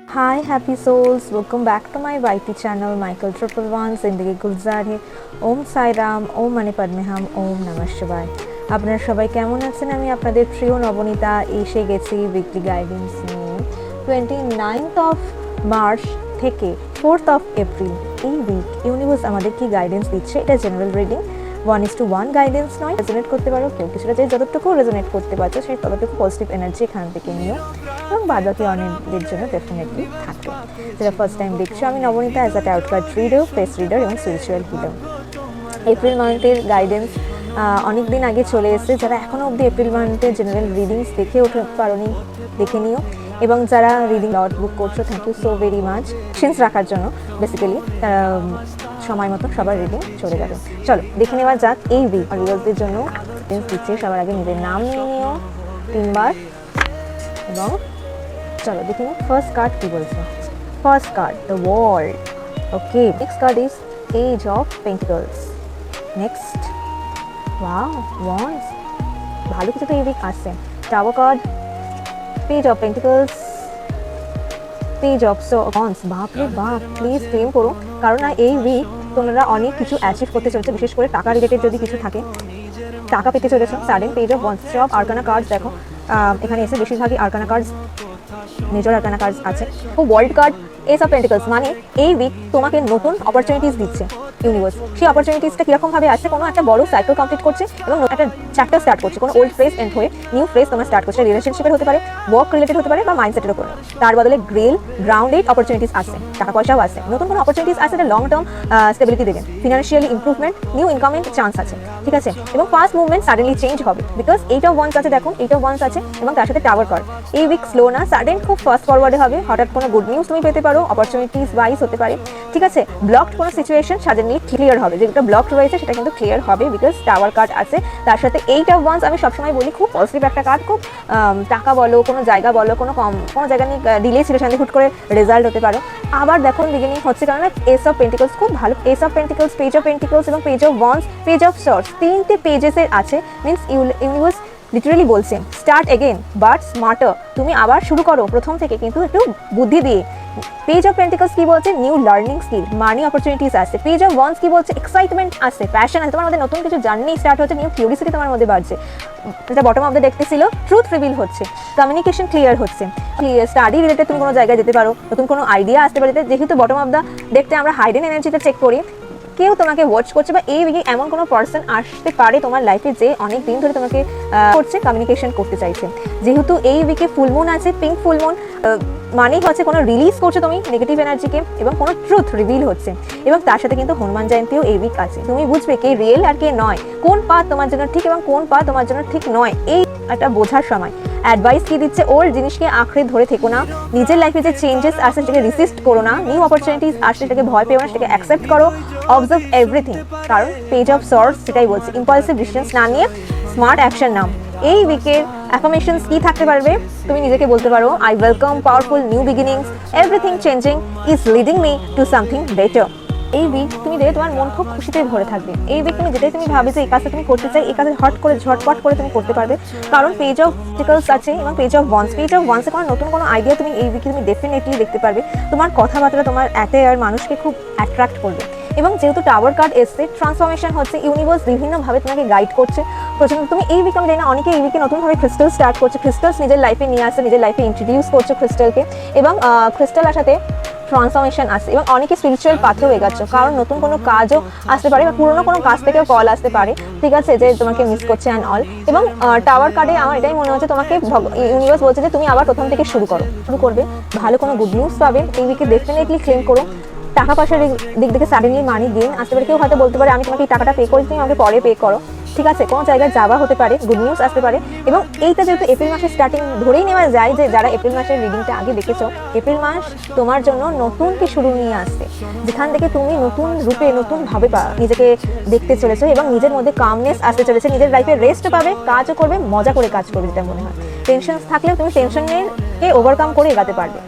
Hi happy souls, welcome back to my YT channel Michael Triple One Zindagi Gulzar hai. Om Sai Ram, Om Mani Padme Hum, Om Namah Shivaya. আপনারা সবাই কেমন আছেন? আমি আপনাদের প্রিয় নবনীতা এসে গেছি উইকলি গাইডেন্স নিয়ে 29th অফ মার্চ থেকে 4th অফ এপ্রিল এই উইক ইউনিভার্স আমাদের কি গাইডেন্স দিচ্ছে, এটা জেনারেল রিডিং 1:1 গাইডেন্স নয়। রেজোনেট করতে পারো কেউ কিছুটা, যে যতটুকু রেজোনেট করতে পারছো সেই ততটুকু পজিটিভ এনার্জি এখান থেকে নিও এবং বাদবাকি অনেকদের জন্য ডেফিনেটলি থাকবে। যারা ফার্স্ট টাইম দেখছো, আমি Nabanita as a tarot card reader, face reader এবং স্পিরিচুয়াল হিলার। এপ্রিল মান্থের গাইডেন্স অনেক দিন আগে চলে এসেছে। যারা এখনও অবধি এপ্রিল মান্থের জেনারেল রিডিংস দেখে উঠতে পারোনি, দেখে নিও। এবং যারা রিডিং লট বুক করছো, thank you so very much patience রাখার জন্য। বেসিক্যালি তারা সময় মতো সবার রিডিং চলে যাবে। চলো দেখে নেওয়া যাক এই উইক রিডারদের জন্য দিচ্ছে। সবার আগে নিজের নাম নিয়ে নিও 3 বার এবং চলো দেখে নিও ফার্স্ট কার্ড কী বলছে। First card the world. Okay, next card is page of pentacles. Next wow wands, ভালো কিছু তো এই উইক আসছে। Tower card, page of pentacles, page of wands. বাপরে বাপ, প্লিজ ক্লেম করো, কারণ এই উইক তোমরা অনেক কিছু অ্যাচিভ করতে চলেছো। বিশেষ করে টাকা রিলেটেড যদি কিছু থাকে, টাকা পেতে চলেছো। Sudden page of wands. সব আরকানা কার্ডস দেখো এখানে এসে, বেশিরভাগই arcana cards, major arcana cards আছে। ও world card, ace of pentacles, মানে এই উইক তোমাকে নতুন অপরচুনিটিস দিচ্ছে ইউনিভার্স। সেই অপরচুনিটিসটা কীরকমভাবে আসছে, কোনো একটা বড় সাইকেল কমপ্লিট করছে এবং একটা চ্যাপ্টার স্টার্ট করছে। কোনো ওল্ড ফ্রেজ এন্ড হয়ে নিউ ফ্রেজ তোমার স্টার্ট করছে। রিলেশনশিপের হতে পারে, ওয়ার্ক রিলেটেড হতে পারে বা মাইন্ডসেটের উপরে। তার বদলে গ্রাউন্ডেড অপরচুনিটিস আসছে, টাকা পয়সাও আসছে, নতুন কোনো অপরচুনিটিস আসছে, এটা লং টার্ম স্টেবিলিটি দেবেন, ফিনান্সিয়ালি ইম্প্রুভমেন্ট, নিউ ইনকামের চান্স আছে, ঠিক আছে। এবং ফাস্ট মুভমেন্ট সাডেনলি চেঞ্জ হবে, বিকজ 8 অফ ওয়ান্ডস আছে, দেখো 8 অফ ওয়ান্ডস আছে এবং তার সাথে টাওয়ার কার্ড। এই উইক স্লো না, সাডেন খুব ফাস্ট ফরওয়ার্ডে হবে। হঠাৎ কোনো গুড নিউজ তুমি পেতে পারো, অপরচুনিটিস ওয়াইজ হতে পারে, ঠিক আছে। ব্লকড কোনো সিচুয়েশন সাডেনলি ক্লিয়ার হবে, যেটা ব্লকড রয়েছে সেটা কিন্তু ক্লিয়ার হবে, বিকজ টাওয়ার কার্ড আছে। তার সাথে 8 অফ ওয়ান্ডস আমি সবসময় বলি খুব পজিটিভ একটা কার্ড। খুব টাকা বলো, কোনো জায়গা বলো, কোনো জায়গা নিয়ে ডিলে ছিল, সেখানে হুট করে রেজাল্ট হতে পারো। আবার দেখো বিগিনিং হচ্ছে, কারণ এস অফ পেন্টিকলস খুব ভালো। Ace of pentacles, page of pentacles এবং page of wands, page of swords, 3টে পেজেসের আছে। মিনস ইউনিভার্স লিটারালি বলছে স্টার্ট এগেন বাট স্মার্টার। তুমি আবার শুরু করো প্রথম থেকে, কিন্তু একটু বুদ্ধি দিয়ে। পেজ অফ পেন্টিকলস কি বলছে, নিউ লার্নিং স্কিল, মানি অপরচুনিটিস আসছে। পেজ অফ ওয়ান্ডস কি বলছে, এক্সাইটমেন্ট আসছে, প্যাশন আছে, তোমার মধ্যে নতুন কিছু জার্নি স্টার্ট হচ্ছে, নিউ কিউরিসিটি তোমার মধ্যে বাড়ছে। যেটা বটম অফ দ্য দেখতেছিল, ট্রুথ রিভিল হচ্ছে, কমিউনিকেশন ক্লিয়ার হচ্ছে, স্টাডি রিলেটেড তুমি কোনো জায়গায় যেতে পারো, নতুন কোনো আইডিয়া আসতে পারে। যেহেতু বটম অফ দ্য দেখতে আমরা হাইডেন এনার্জিটা চেক করি, কেউ তোমাকে ওয়াচ করছে বা এই উইকে এমন কোনো পার্সন আসতে পারে তোমার লাইফে যে অনেক দিন ধরে তোমাকে করছে, কমিউনিকেশন করতে চাইছে। যেহেতু এই উইকে ফুলমুন আছে, পিঙ্ক ফুলমুন মানেই হচ্ছে কোনো রিলিজ করছো তুমি নেগেটিভ এনার্জিকে এবং কোনো ট্রুথ রিভিল হচ্ছে। এবং তার সাথে কিন্তু হনুমান জয়ন্তীও এই উইক আছে। তুমি বুঝবে কে রিয়েল আর কে নয়, কোন পা তোমার জন্য ঠিক এবং কোন পা তোমার জন্য ঠিক নয়, এই একটা বোঝার সময়। অ্যাডভাইস কি দিচ্ছে, ওল্ড জিনিসকে আঁকড়ে ধরে থেকো না, নিজের লাইফে যে চেঞ্জেস আসছে সেটাকে রিসিস্ট করো না, নিউ অপরচুনিটিস আসছে সেটাকে ভয় পেও না, সেটাকে অ্যাকসেপ্ট করো, অবজার্ভ এভরিথিং। কারণ পেজ অফ সর্টস সেটাই বলছে, ইম্পালসিভ ডিসিশনস না নিয়ে স্মার্ট অ্যাকশন নাও। এই উইকের অ্যাফার্মেশনস কি থাকতে পারবে, তুমি নিজেকে বলতে পারো I welcome powerful new beginnings, everything changing is leading me to something better. এই উইক তুমি দেখে তোমার মন খুব খুশিতে ভরে থাকবে। এই উইক তুমি যেটাই তুমি ভাবে যে এই কাজটা তুমি করতে চাই, এই কাজে ঝটপট করে তুমি করতে পারবে, কারণ পেজ অফ পেন্টিকলস আছে এবং page of wands. Page of ওয়ান্ডসে কোনো নতুন কোনো আইডিয়া তুমি এই উইকে তুমি ডেফিনেটলি দেখতে পারবে। তোমার কথাবার্তা, তোমার অ্যাটেয়ার মানুষকে খুব অ্যাট্রাক্ট করবে। এবং যেহেতু টাওয়ার কার্ড এসছে, ট্রান্সফরমেশন হচ্ছে, ইউনিভার্স বিভিন্নভাবে তোমাকে গাইড করছে। প্রথমে তুমি এই উইকে, আমি জানি না অনেকে এই উইকে নতুনভাবে ক্রিস্টাল স্টার্ট করছে, ক্রিস্টালস নিজের লাইফে নিয়ে আসছে, নিজের লাইফে ইন্ট্রোডিউস করছে ক্রিস্টালকে, এবং ক্রিস্টাল আসাতে ট্রান্সফরমেশন আসছে। এবং অনেকে স্পিরিচুয়াল পাথেও এগাচ্ছ, কারণ নতুন কোনো কাজও আসতে পারে বা পুরোনো কোনো কাজ থেকেও কল আসতে পারে, ঠিক আছে, যে তোমাকে মিস করছে অ্যান্ড অল। এবং টাওয়ার কার্ডে আমার এটাই মনে হচ্ছে তোমাকে ইউনিভার্স বলছে যে তুমি আবার প্রথম থেকে শুরু করবে, ভালো কোনো গুড নিউজ পাবে এই উইকে, ডেফিনেটলি ক্লেম করো। টাকা পয়সার দিক থেকে সাডেনলি মানি গেইন আসতে পারে। কেউ হয়তো বলতে পারে আমি তোমাকে এই টাকাটা পে করেছি, তুমি আমাকে পরে পে করো, ঠিক আছে। কোনো জায়গায় যাওয়া হতে পারে, গুড নিউজ আসতে পারে। এবং এইটা যেহেতু এপ্রিল মাসের স্টার্টিং, ধরেই নেওয়া যায় যে যারা এপ্রিল মাসের রিডিংটা আগে দেখেছো, এপ্রিল মাস তোমার জন্য নতুন কি শুরু নিয়ে আসছে, যেখান থেকে তুমি নতুন রূপে নতুনভাবে নিজেকে দেখতে চলেছো এবং নিজের মধ্যে কামনেস আসতে চলেছে, নিজের লাইফে রেস্ট পাবে, কাজও করবে, মজা করে কাজ করবে, যেটা মনে হয়। টেনশন থাকলেও তুমি টেনশনকে ওভারকাম করে এগাতে পারবে।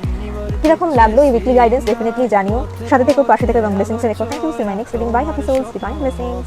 কিরকম লাগলো এই উইকলি গাইডেন্স ডেফিনেটলি জানিও। সাথে থেকো, পাশে থেকো এবং ব্লেসিংস রেখো। Thank you. See my next reading. Bye, happy souls, divine blessings.